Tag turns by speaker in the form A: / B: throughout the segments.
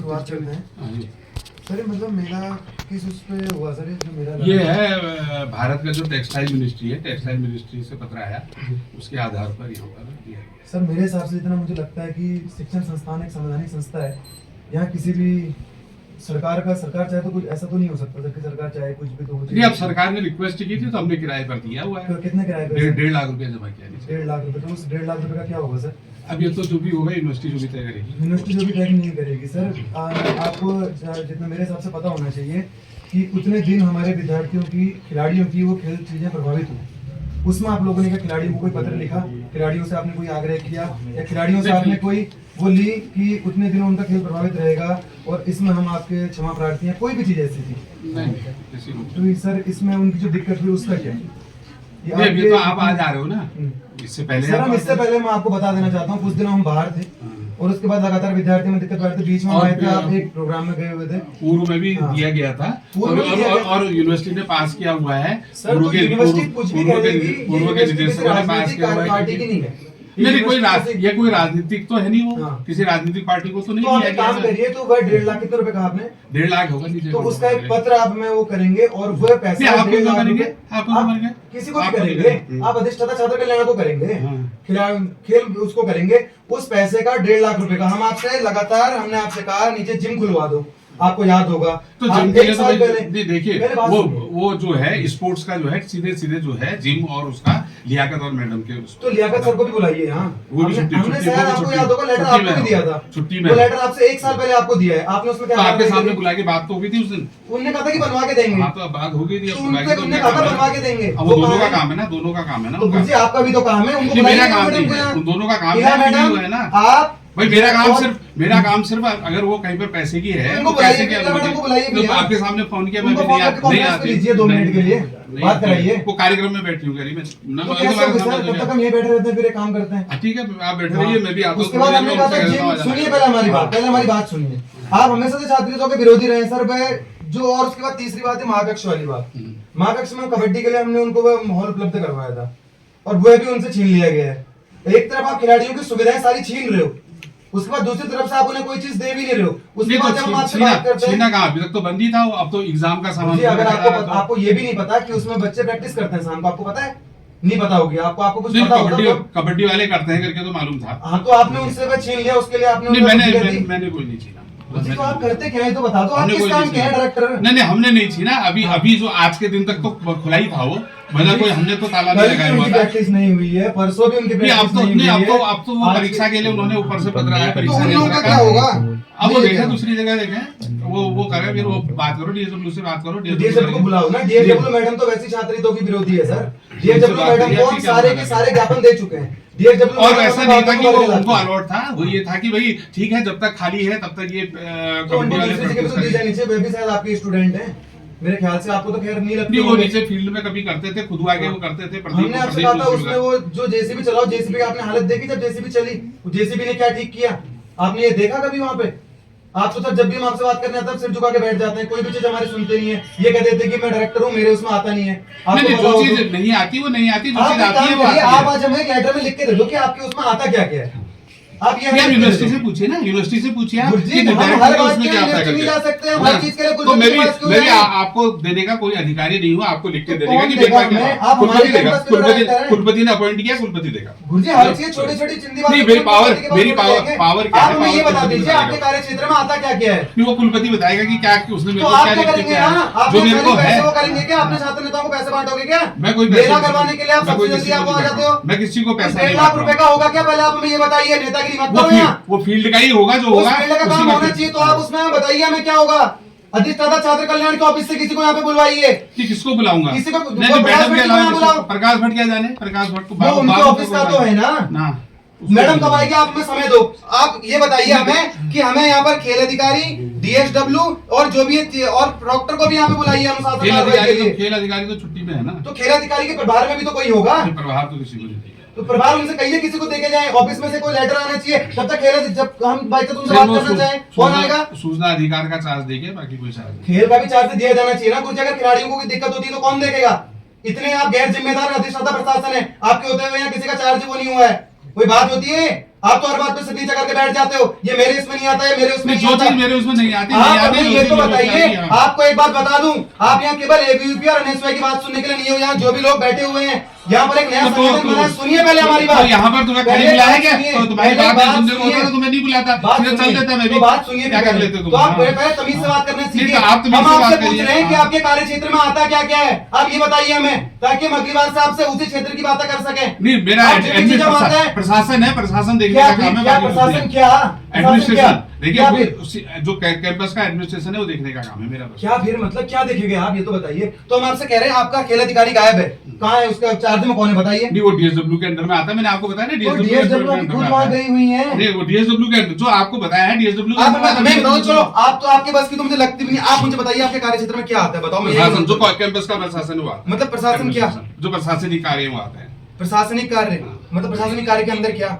A: शुरुआत करते हैं। सर मतलब मेरा किस उस पे हुआ सर, जो मेरा
B: ये है भारत का जो टेक्सटाइल मिनिस्ट्री है, टेक्सटाइल मिनिस्ट्री से पत्र आया, उसके आधार पर यहाँ पर दिया गया।
A: सर मेरे हिसाब से इतना मुझे लगता है कि शिक्षण संस्थान एक संवैधानिक संस्था है। यहाँ किसी भी सरकार चाहे तो कुछ ऐसा तो नहीं हो सकता सर कि सरकार चाहे कुछ भी तो हो
B: नहीं, अब सरकार ने रिक्वेस्ट की थी तो हमने किराए पर दिया हुआ है।
A: तो कितने किराए पे?
B: 1.5 लाख रुपए जमा किया।
A: 1.5 लाख रुपए। तो उस 1.5 लाख रुपए का क्या होगा सर?
B: अब ये तो जो भी होगा यूनिवर्सिटी जो भी तय करेगी।
A: यूनिवर्सिटी जो भी तय नहीं करेगी सर। आपको जितना मेरे हिसाब से पता होना चाहिए कि उतने दिन हमारे विद्यार्थियों की, खिलाड़ियों की वो खेल चीजें प्रभावित हुई। उसमें आप लोगों ने क्या खिलाड़ियों को कोई पत्र लिखा, खिलाड़ियों से आपने कोई आग्रह किया, या खिलाड़ियों से आपने कोई वो ली कि उतने दिनों उनका खेल प्रभावित रहेगा और इसमें हम आपके क्षमा प्रार्थी हैं, कोई भी चीज ऐसी थी?
B: नहीं।
A: तो सर इसमें उनकी जो दिक्कत हुई उसका क्या?
B: ये तो आप आज आ रहे हो ना, इससे पहले
A: सर हम इससे पहले मैं आपको बता देना चाहता हूँ, कुछ दिन हम बाहर थे और उसके बाद लगातार विद्यार्थी में दिक्कत आ रही थी। बीच में आए थे, आप एक प्रोग्राम में गए हुए थे।
B: पूर्व में भी दिया गया था और यूनिवर्सिटी ने पास किया हुआ है।
A: पूर्व के
B: निदेशकों ने पास किया हुआ है।
A: पार्टी की नहीं है
B: नहीं, कोई राजनीतिक तो है नहीं वो। किसी राजनीतिक पार्टी को तो नहीं
A: दिया गया। काम करिए तो वह 1.5 लाख कितने रुपए कहा आपने?
B: 1.5 लाख होगा नीचे।
A: तो उसका एक पत्र आप में वो करेंगे और वह पैसा
B: आप किसी
A: को भी करेंगे। आप अधिष्ठाता छात्र कल्याण को करेंगे, खेल उसको करेंगे। उस पैसे का 1.5 लाख रुपए का हम आपसे लगातार, हमने आपसे कहा नीचे जिम खुलवा दो, आपको याद होगा।
B: तो जिम के लिए तो देखिए वो जो है स्पोर्ट्स का जो है सीधे जो है जिम और उसका लियाकत और मैडम के
A: तो लियाकत सर को भी बुलाइए। हाँ हमने शायद आपको याद होगा लेटर आपको भी दिया था।
B: छुट्टी में
A: वो लेटर आपसे 1 साल पहले आपको दिया है। आपने उसमें क्या
B: आपके सामने बुला के बात तो हुई थी उस दिन।
A: उन्होंने कहा था कि बनवा के देंगे।
B: हाँ तो बात हो गई थी।
A: उन्होंने कहा था बनवा के देंगे।
B: अब वो दोनों का काम है ना, दोनों का काम है ना।
A: तो आपका भी तो काम है, उनको
B: मेरा काम नहीं है, उन दोनों का काम है ना।
A: आप
B: भाई मेरा काम सिर्फ अगर वो कहीं पर पैसे की है तो पैसे की अनुमति। तो आपके सामने फोन किया, मैं नहीं आती
A: 2 मिनट के लिए बात कराइए।
B: वो कार्यक्रम में बैठी हूँ करीब
A: तब तक हम ये बैठे रहते हैं, फिर काम करते हैं।
B: ठीक है आप बैठे रहिए, मैं भी आपको।
A: उसके बाद हमने कहा था सुनिए, पहले हमारी बात सुनिए। आप हमेशा से छात्रों के विरोधी रहे सर जो। और उसके बाद तीसरी बात है महाकक्ष वाली बात। महाकक्ष में कबड्डी के लिए हमने उनको माहौल उपलब्ध करवाया था और वह भी उनसे छीन लिया गया है। एक तरफ आप खिलाड़ियों की सुविधाएं सारी छीन रहे हो, उसके बाद दूसरी तरफ से आप उन्हें कोई चीज दे भी नहीं रहे हो। उसके बाद जब हम आपसे बात करते हैं,
B: अभी तक तो बंदी था, अब तो एग्जाम का सामान।
A: अगर आपको ये भी नहीं पता कि उसमें बच्चे प्रैक्टिस करते हैं शाम को, आपको पता है? नहीं पता होगी आपको कुछ पता होगा?
B: कबड्डी वाले करते हैं करके तो मालूम था।
A: हाँ तो आपने उनसे वह छीन लिया, उसके लिए आपने
B: मैंने कोई नहीं छीना।
A: तो आप करते क्या है तो बता दो, आप किस काम के हैं डायरेक्टर?
B: नहीं हमने नहीं छीना। अभी जो आज के दिन तक तो खुला ही था वो, मतलब कोई हमने तो ताला नहीं लगाया हुआ था।
A: प्रैक्टिस नहीं हुई है, परसों भी उनकी प्रैक्टिस नहीं हुई है।
B: अब तो वो परीक्षा के लिए उन्होंने ऊपर से पत्र आया, परीक्षा
A: का क्या होगा?
B: अब वो देखें, दूसरी जगह देखें, वो करे, फिर वो बात करो डीएसडब्ल्यू से, बात करो
A: डीएसडब्ल्यू को बुलाओ ना। डीएसडब्ल्यू मैडम तो वैसी छात्रियों की विरोधी है सर। डीएसडब्ल्यू मैडम को सारे के सारे ज्ञापन दे चुके हैं।
B: और ऐसा नहीं था कि वो उनको अलॉट था, वो ये था कि भाई ठीक है जब तक खाली है तब तक ये
A: कबड्डी वाले वे भी शायद आपके स्टूडेंट हैं मेरे ख्याल से। आपको तो खैर नहीं लगती।
B: वो नीचे फील्ड में कभी करते थे, खुद आगे वो करते थे।
A: हमने आपसे कहा था उसमें वो जो जेसीबी चलाओ, जेसीबी आपने हालत देखी जब जेसीबी चली, जेसीबी ने क्या ठीक किया आपने ये देखा कभी वहां पे? आप तो सर जब भी हम आपसे बात करने आते हैं सिर झुका के बैठ जाते हैं, कोई भी चीज हमारी सुनते नहीं है। ये कह देते कि मैं डायरेक्टर हूँ, मेरे उसमें आता नहीं है।
B: जो चीज नहीं आती वो नहीं आती, जो चीज आती है वो आती है।
A: आप आज हमें लेटर में लिख के दे दो कि आपके उसमें आता क्या क्या है। आप ये
B: यूनिवर्सिटी से पूछिए ना, यूनिवर्सिटी से पूछिए आप कि
A: हर बात के लिए नहीं जा सकते हैं, हर चीज के लिए कुछ।
B: तो मैं भी आपको देने का कोई अधिकारी नहीं हूँ, आपको लिख के देने का कि बेटा क्या कुलपति ने अपॉइंट किया, कुलपति देगा।
A: गुरुजी हर चीज छोटी छोटी चिंदी बात
B: नहीं, मेरी पावर क्या है?
A: ये बता दीजिए आपके कार्य क्षेत्र में आता क्या क्या है।
B: वो कुलपति बताएगा कि क्या उसने मेरे को क्या
A: जो मेरे को है वो करेंगे क्या? अपने छात्र नेताओं को पैसे बांटोगे क्या?
B: मैं कोई
A: मेला करवाने के लिए आप सबसे जल्दी आप आ जाते हो।
B: मैं किसी को पैसा
A: 1.5 लाख रुपए का होगा क्या? पहले आप हमें ये बताइए। नेतागिरी मत करो यहाँ।
B: वो फील्ड का ही होगा जो होगा,
A: फील्ड का काम होना चाहिए। तो आप उसमें बताइए हमें क्या होगा। अधिष्ठाता छात्र कल्याण के ऑफिस से किसी को यहाँ पे बुलवाइए।
B: किसको बुलाऊंगा?
A: किसी को
B: प्रकाश भट्ट क्या जाने? प्रकाश भट्ट को
A: उनके ऑफिस का तो है ना। मैडम कब आएगी? आप हमें समय दो। आप ये बताइए हमें कि हमें यहाँ पर खेल अधिकारी, डीएसडब्ल्यू और जो भी और डॉक्टर को भी यहाँ पे बुलाइए अनुशासन।
B: खेल अधिकारी तो छुट्टी में है ना।
A: तो खेल अधिकारी के प्रभार में भी तो कोई होगा।
B: प्रभार तो किसी को नहीं।
A: तो प्रभार उनसे कहिए किसी को देके जाए, ऑफिस में से कोई लेटर आना चाहिए। तब तक खेल, जब हम बाई चांस उनसे बात करना चाहें कौन आएगा?
B: सूचना अधिकार का चार्ज देंगे, बाकी कोई चार्ज नहीं।
A: खेल का भी चार्ज दिया जाना चाहिए ना कुछ। अगर खिलाड़ियों को कोई दिक्कत होती है तो कौन देखेगा? इतने आप गैर जिम्मेदार अधिष्ठाता प्रशासन है, आपके होते हुए यहाँ किसी का चार्ज वो नहीं हुआ है। कोई बात होती है आप तो हर बात पे नीचे करके बैठ जाते हो, ये मेरे इसमें नहीं आता है, मेरे उसमें नहीं
B: जो
A: आता।
B: चीज मेरे उसमें नहीं आती
A: ये तो बताइए, आपको एक बात बता दूं, आप यहाँ केवल एबीवीपी और एनएसवाई की बात सुनने के लिए नहीं हो, यहाँ जो भी लोग बैठे हुए हैं, यहाँ पर एक नया संगठन बना है, सुनिए पहले हमारी बात।
B: यहाँ पर तुम्हें खड़ी बुलाया क्या? तो तुम्हारी बात नहीं सुनने को होता तो तुम्हें नहीं बुलाता, सीधे चल देता मैं भी।
A: बात सुनिए,
B: क्या कर लेते तुम?
A: तो आप पहले तमीज से बात करना सीखिए।
B: आप
A: हम आपसे पूछ रहे हैं कि आपके कार्य क्षेत्र में आता क्या क्या है, आप ये बताइए हमें, ताकि हम अगली बार से आपसे उसी क्षेत्र की बातें कर सकें।
B: नहीं, मेरा प्रशासन है, प्रशासन देखने का काम है।
A: प्रशासन क्या?
B: एडमिनिस्ट्रेशन देखिए, जो कैंपस का एडमिनिस्ट्रेशन है वो देखने का काम है मेरा।
A: क्या फिर मतलब क्या देखेंगे आप, ये तो बताइए। तो हम आपसे कह रहे हैं आपका खेल अधिकारी गायब है, कहाँ है, उसका चार्ज में कौन है बताइए।
B: नहीं, वो डीएसडब्ल्यू के अंडर में आता है, मैंने आपको बताया ना,
A: डीएसडब्ल्यू वहाँ गई हुई है।
B: नहीं, वो डीएसडब्ल्यू के अंदर जो आपको बताया है, डीएसडब्ल्यू
A: मैं बताऊँ, चलो आप तो आपके बस की तो मुझे लगती भी नहीं, आप मुझे बताइए आपके कार्य क्षेत्र में क्या आता है, बताओ।
B: प्रशासन, जो कैंपस का प्रशासन हुआ,
A: मतलब प्रशासन क्या,
B: जो प्रशासनिक कार्य वो आता है।
A: प्रशासनिक कार्य मतलब प्रशासनिक कार्य के अंदर क्या,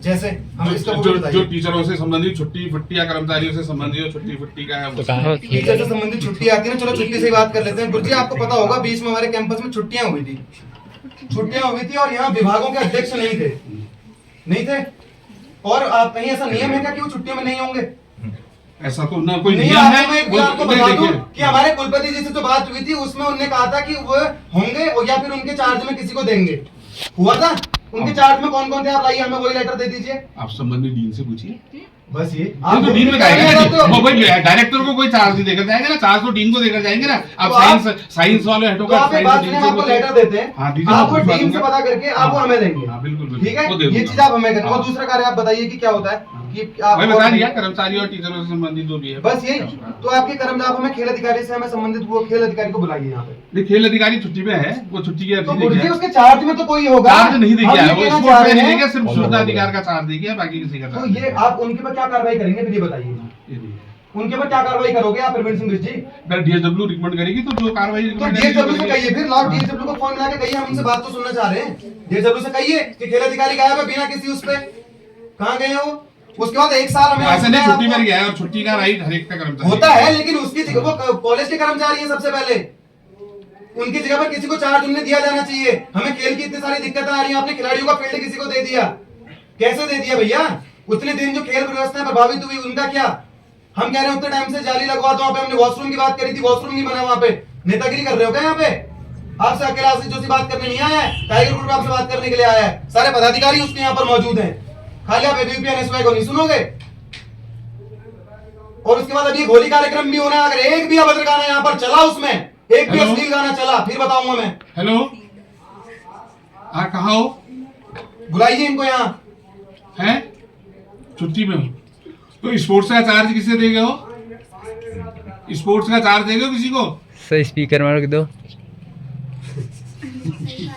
A: जैसे हम इसका
B: जो टीचरों से संबंधित छुट्टी फुट्टी या कर्मचारियों से संबंधित छुट्टी फुट्टी का है,
A: टीचर से संबंधित छुट्टी आती है ना, चलो छुट्टी से ही बात कर लेते हैं। गुरुजी आपको पता होगा बीच में हमारे कैंपस में छुट्टियां हुई थी और यहाँ विभागों के अध्यक्ष नहीं थे, और आप कहीं ऐसा नियम है क्या कि वो छुट्टियों में नहीं होंगे?
B: ऐसा तो ना कोई
A: नहीं,
B: नियम है।
A: मैं आपको बता दूं कि हमारे कुलपति जी से जो बात हुई थी उसमें उन्होंने कहा था कि वो होंगे या फिर उनके चार्ज में किसी को देंगे, हुआ था? उनके चार्ज में कौन कौन थे, आप लाइए हमें वही लेटर दे दीजिए।
B: आप संबंधित डीन से पूछिए,
A: बस ये
B: आप तो डीन में डायरेक्टर को कोई चार्ज नहीं देकर जाएंगे ना, चार्ज तो डीन को देकर जाएंगे ना। आप साइंस वाले हटो का
A: आपको लेटर देते हैं, आप वो डीन से पता करके आप वो हमें देंगे।
B: बिल्कुल
A: ठीक है, ये चीज आप हमें करें। और दूसरा कार्य आप बताइए कि क्या होता है कि
B: मैं बता दिया, कर्मचारियों और टीचरों से संबंधित जो भी है,
A: बस यही। तो आपके कर्मचारी, हमें खेल अधिकारी से हमें संबंधित वो खेल अधिकारी को बुलाइए यहाँ पे।
B: खेल अधिकारी छुट्टी पे है, वो छुट्टी की
A: तो गुरुजी उसके चार्ज में तो कोई होगा,
B: चार्ज नहीं देखिए, वो स्पोर्ट्स पे नहीं देखिए, सिर्फ सूचना अधिकार का चार्ज देखिए, बाकी किसी का
A: तो ये आप उनके पर क्या कार्रवाई करेंगे फिर ये बताइए, उनके पर क्या कार्रवाई करोगे आप प्रवीण सिंह जी?
B: अगर डीएसडब्ल्यू रिकमेंड करेगी तो जो कार्रवाई,
A: तो डीएसडब्ल्यू से कहिए, फिर लाओ डीएसडब्ल्यू को फोन मिला के कहिए, हम इनसे बात तो सुनना चाह रहे हैं। डीएसडब्ल्यू से कहिए कि खेल अधिकारी गायब है बिना किसी उस पे, कहाँ गए हैं वो? उसके बाद 1 साल हमें
B: ऐसे नहीं, छुट्टी पर गया है और छुट्टी का राइट हर एक का कर्मचारी
A: होता है, लेकिन उसकी जगह वो कॉलेज के कर्मचारी हैं सबसे पहले, उनकी जगह पर किसी को चार्ज उन्हें दिया जाना चाहिए। हमें खेल की इतनी सारी दिक्कतें आ रही हैं, आपने खिलाड़ियों का फील्ड किसी को दे दिया, कैसे दे दिया भैया? उतने दिन जो खेल व्यवस्था प्रभावित हुई उनका क्या? हम कह रहे हैं उतने टाइम से जाली लगवा दो, वहां पे हमने वॉशरूम की बात करी थी, वॉशरूम नहीं बना, वहां पे नेतागिरी कर रहे हो क्या? यहाँ पे आपसे अकेला जो सी बात करने नहीं आया है, टाइगर ग्रुप आपसे बात करने के लिए आया है, सारे पदाधिकारी उसके यहाँ पर मौजूद हैं, खाली आप एबीवीपी एनएसवाई को नहीं सुनोगे। और उसके बाद अभी होली कार्यक्रम भी होना है, अगर एक भी अभद्र गाना यहाँ पर चला, उसमें एक भी अश्लील गाना चला, फिर बताऊंगा मैं।
B: हेलो, कहाँ हो?
A: बुलाइए इनको यहाँ।
B: हैं? छुट्टी में हो तो स्पोर्ट्स का चार्ज किसे देंगे हो? स्पोर्ट्स का चार्ज देंगे किसी को?
C: सर स्पीकर में रख दो।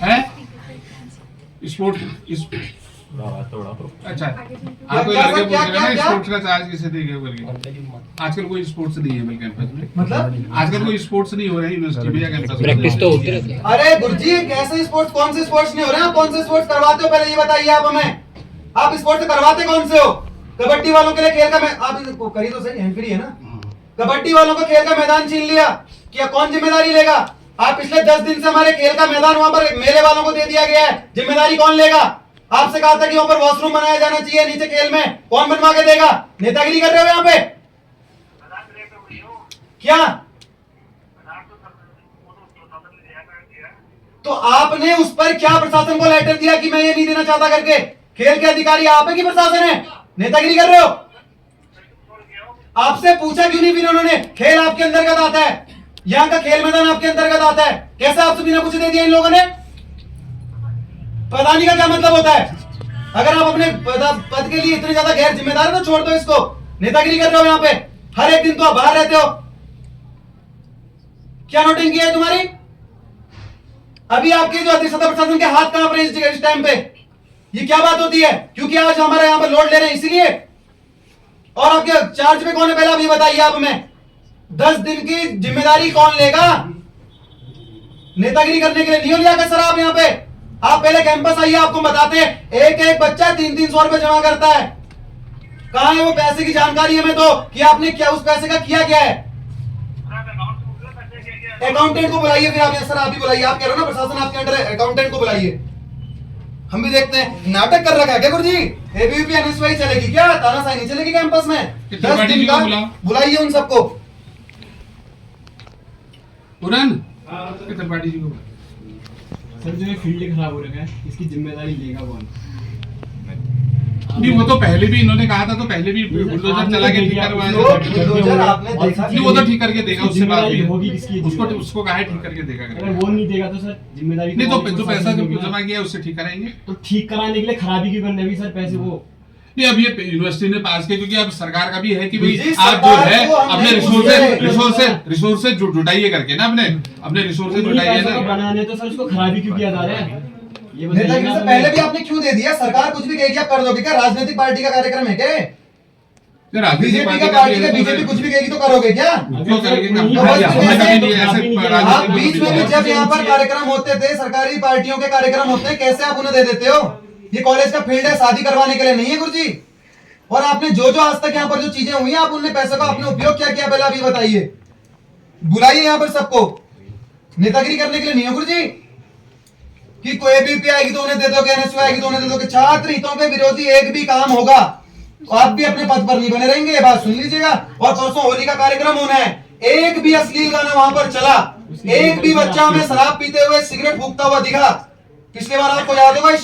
B: हैं? स्पोर्ट्स अच्छा, आपको लड़के पूछ रहे हैं स्पोर्ट्स का चार्ज किसे देंगे करके? आजकल कोई स्पोर्ट्स नहीं है कैंपस में,
A: मतलब
B: आजकल कोई स्पोर्ट्स नहीं हो रहा है यूनिवर्सिटी में या कैंपस में।
C: प्रैक्टिस तो होती रहती है।
A: अरे गुरुजी कैसे स्पोर्ट्स, कौन से स्पोर्ट्स नहीं हो रहे हैं? आप कौन से स्पोर्ट्स करवाते हो पहले ये बताइए आप हमें। आप स्पोर्ट्स करवाते कौन से हो? कबड्डी वालों के लिए खेल का आप करी तो सही है, फ्री है ना? कबड्डी वालों को खेल का मैदान छीन लिया, क्या कौन जिम्मेदारी लेगा? आप पिछले 10 दिन से हमारे खेल का मैदान वहां पर मेले वालों को दे दिया गया है, जिम्मेदारी कौन लेगा? आपसे कहा था कि वहां पर वॉशरूम बनाया जाना चाहिए नीचे खेल में, कौन बनवा के देगा? नेतागिरी कर रहे हो यहाँ पे क्या? तो आपने उस पर क्या प्रशासन को लेटर दिया कि मैं ये नहीं देना चाहता करके? खेल के अधिकारी आप है कि प्रशासन है? नेतागिरी कर रहे हो? आपसे पूछा क्यों नहीं फिर उन्होंने? खेल आपके अंतर्गत आता है, यहाँ का खेल मैदान आपके अंतर्गत आता है, कैसे आपसे बिना पूछे दे दिया इन लोगों ने? प्रधानी का क्या मतलब होता है? अगर आप अपने पद के लिए इतने ज्यादा गैर जिम्मेदार तो छोड़ दो इसको। नेतागिरी कर रहे हो यहाँ पे, हर एक दिन तो आप बाहर रहते हो। क्या नोटिंग किया है तुम्हारी? अभी आपके जो अध्यक्ष प्रशासन के हाथ कांप रहे हैं इस टाइम पे, ये क्या बात होती है? क्योंकि आज हमारे यहाँ पर लोड ले रहे हैं इसीलिए। और आपके चार्ज पे कौन है पहले आप ये बताइए आप हमें। 10 दिन की जिम्मेदारी कौन लेगा? नेतागिरी करने के लिए नहीं हो लिया सर आप यहाँ पे? आप पहले कैंपस आइए, आपको बताते हैं एक एक बच्चा 300-300 रुपए जमा करता है। कहां है वो पैसे की जानकारी हमें तो कि आपने क्या उस पैसे का किया क्या है? अकाउंटेंट को बुलाइए फिर आप। सर आप ही बुलाइए, आप कह रहे हो ना प्रशासन आपके अंडर है, अकाउंटेंट को बुलाइए। हम भी देखते हैं नाटक कर रखा है क्या गुरुजी? एबीवीपी एनएसवाई चलेगी क्या? तानाशाही नहीं चलेगी कैंपस में? 10
B: त्रिपाठी
A: दिन
B: जी को
A: का
B: बुलाओ।
A: बुलाइए उन सबको।
B: पूरन त्रिपाठी जी को बुलाओ।
D: सर जो ये फील्ड खराब हो रखा है इसकी जिम्मेदारी लेगा कौन?
B: नहीं वो तो पहले भी इन्होंने कहा था, तो पहले भी बुलडोजर चला के ठीक करवाया था।
A: बुलडोजर आपने देखा
B: नहीं वो तो ठीक करके देगा, उससे बात
D: जिम्मेदारी
B: नहीं
D: होगी
B: है।
D: किसकी?
B: उसको कहा है ठीक करके देगा
D: अगर
B: करके।
D: वो नहीं देगा तो सर जिम्मेदारी
B: नहीं तो
D: और
B: जो
D: कौन
B: पैसा
D: सा
B: जो
D: देगा?
B: जमा किया है उससे ठीक कराएंगे।
D: तो ठीक कराने के लिए खराबी क्यों करने अभी सर पैसे वो?
B: नहीं अब ये यूनिवर्सिटी ने पास किया क्योंकि अब सरकार का भी है कि भाई
A: जी,
B: आप जो
A: सरकार
B: है
A: को हम
B: अपने
A: नहीं पूछ रहे।
B: रिसोर्सेज जुटाइए करके ना, अपने रिसोर्सेज जुटाइए
D: पैसों को
B: ना।
D: बनाने तो सर उसको खराबी क्यों किया जा रहा है? ये
A: नेतागिरी
D: बताइए
A: से
D: ना
A: पहले
D: हमें।
A: भी आपने क्यों दे दिया? सरकार कुछ भी कहेगी आप कर दोगे क्या? राजनीतिक पार्टी का कार्यक्रम है क्या?
B: ये राजनीतिक
A: बीजेपी
B: पार्टी
A: का
B: का
A: पार्टी
B: भी
A: का
B: है,
A: बीजेपी कुछ भी कहेगी तो करोगे क्या?
B: क्यों करेंगे?
D: नहीं,
B: हमने
A: बस
B: कभी नहीं ऐसे
A: आप
B: राजनीतिक
A: बीच में भी जब यहाँ पर कार्यक्रम होते थे, सरकारी पार्टियों के कार्यक्रम होते हैं, कैसे आप उन्हें दे देते हो? ये कॉलेज का फील्ड है, शादी करवाने के लिए नहीं है गुरुजी। और आपने जो जो आज तक यहाँ पर जो चीजें हुई हैं, आप उनने पैसों का आपने उपयोग क्या किया पहले आप ये बताइए। बुलाइए यहाँ पर सबको, नेतागिरी करने के लिए नहीं है गुरुजी कि कोई एबीवीपी आएगी तो उन्हें दे दोगे, एनएसयू आएगी तो उन्हें दे दोगे। छात्र हितों के विरोधी एक भी काम होगा तो आप भी अपने पद पर नहीं बने रहेंगे, ये बात सुन लीजिएगा। और परसों होली का कार्यक्रम होना है, एक भी अश्लील गाना वहां पर चला, एक भी बच्चा हमें शराब पीते हुए सिगरेट फूकता हुआ दिखा। पिछली बार आपको याद होगा इस